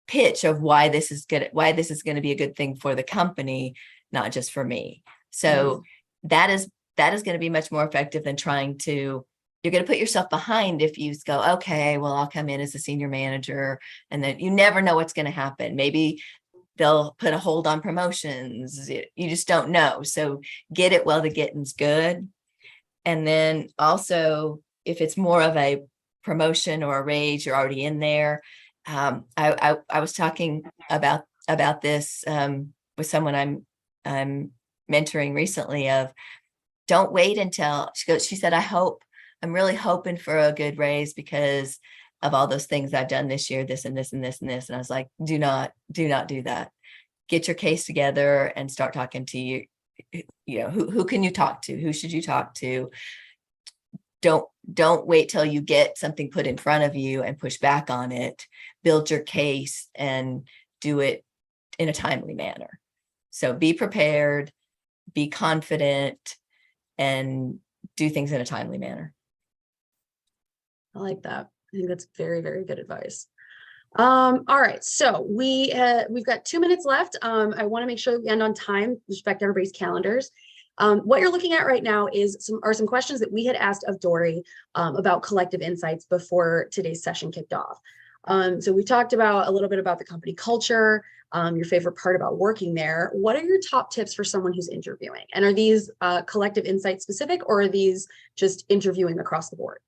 pitch of why this is going to be a good thing for the company, not just for me. So that is going to be much more effective than you're going to put yourself behind if you go, okay, well, I'll come in as a senior manager, and then you never know what's going to happen. Maybe they'll put a hold on promotions. You just don't know. So get it while the getting's good. And then also, if it's more of a promotion or a raise, you're already in there. I was talking about this with someone I'm mentoring recently, of don't wait until she said, I'm really hoping for a good raise because of all those things I've done this year, this and this and this and this. And I was like, do not do that. Get your case together and start talking to you. Who can you talk to? Who should you talk to? Don't wait till you get something put in front of you and push back on it. Build your case and do it in a timely manner. So be prepared, be confident, and do things in a timely manner. I like that. I think that's very, very good advice. All right, so we've got 2 minutes left. I want to make sure that we end on time, respect everybody's calendars. What you're looking at right now are some questions that we had asked of Dori about collective insights before today's session kicked off. So we talked a little bit about the company culture, your favorite part about working there. What are your top tips for someone who's interviewing? And are these collective insight specific, or are these just interviewing across the board?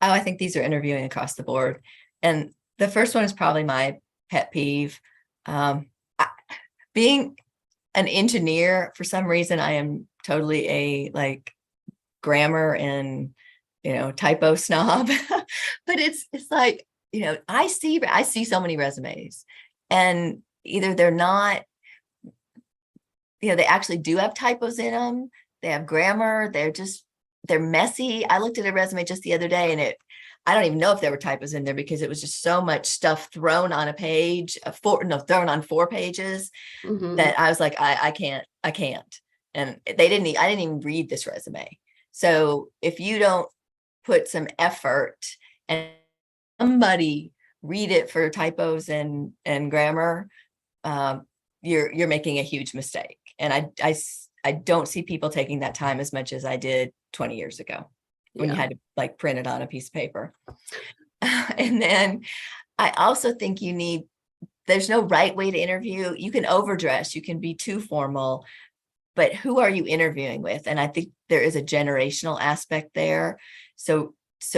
Oh, I think these are interviewing across the board. And the first one is probably my pet peeve. Being an engineer, for some reason, I am totally a grammar and typo snob. But it's like, I see so many resumes, and either they're not, they actually do have typos in them. They have grammar. They're messy. I looked at a resume just the other day, and I don't even know if there were typos in there because it was just so much stuff thrown on a page, thrown on 4 pages, that I was like, I can't. And I didn't even read this resume. So if you don't put some effort and somebody read it for typos and grammar, you're making a huge mistake. And I don't see people taking that time as much as I did 20 years ago when you had to like print it on a piece of paper. And then I also think there's no right way to interview. You can overdress, you can be too formal, but who are you interviewing with? And I think there is a generational aspect there. So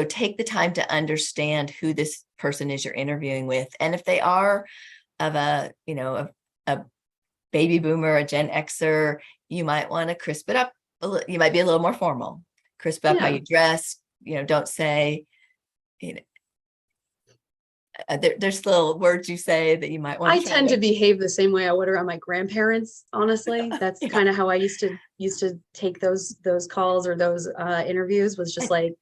take the time to understand who this person is you're interviewing with. And if they are of a baby boomer, a Gen Xer, you might want to crisp it up. You might be a little more formal, crisp up how you dress, don't say, there's little words you say that you might want to tend to behave the same way I would around my grandparents. Honestly, that's kind of how I used to take those calls or those interviews, was just like,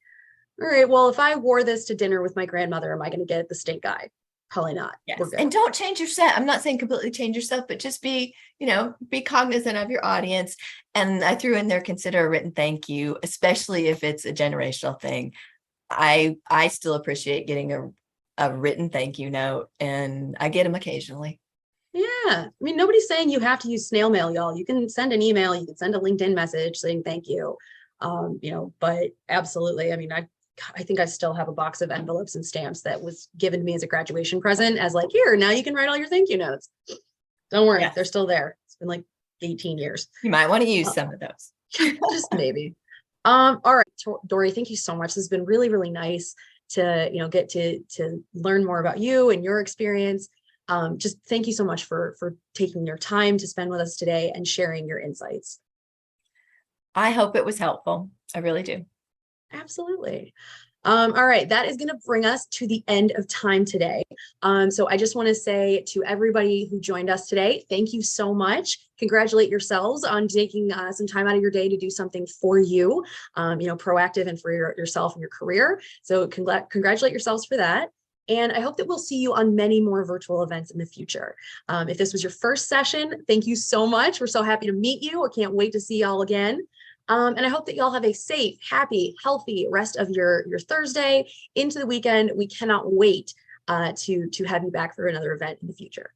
all right, well, if I wore this to dinner with my grandmother, am I going to get the steak eye? Probably not. Yes. And don't change your set. I'm not saying completely change yourself, but just be cognizant of your audience. And I threw in there, consider a written thank you, especially if it's a generational thing. I still appreciate getting a written thank you note, and I get them occasionally. Yeah. I mean, nobody's saying you have to use snail mail, y'all. You can send an email, you can send a LinkedIn message saying thank you. But absolutely. I mean, I think I still have a box of envelopes and stamps that was given to me as a graduation present, as like, here, now you can write all your thank you notes. Don't worry, they're still there. It's been like 18 years. You might want to use some of those. Just maybe. All right, Dori, thank you so much. This has been really, really nice to, get to learn more about you and your experience. Just thank you so much for taking your time to spend with us today and sharing your insights. I hope it was helpful. I really do. Absolutely. All right, that is going to bring us to the end of time today. So I just want to say to everybody who joined us today, thank you so much. Congratulate yourselves on taking some time out of your day to do something for you, proactive and for yourself and your career. So congratulate yourselves for that. And I hope that we'll see you on many more virtual events in the future. If this was your first session, thank you so much. We're so happy to meet you. I can't wait to see y'all again. And I hope that y'all have a safe, happy, healthy rest of your Thursday into the weekend. We cannot wait to have you back for another event in the future.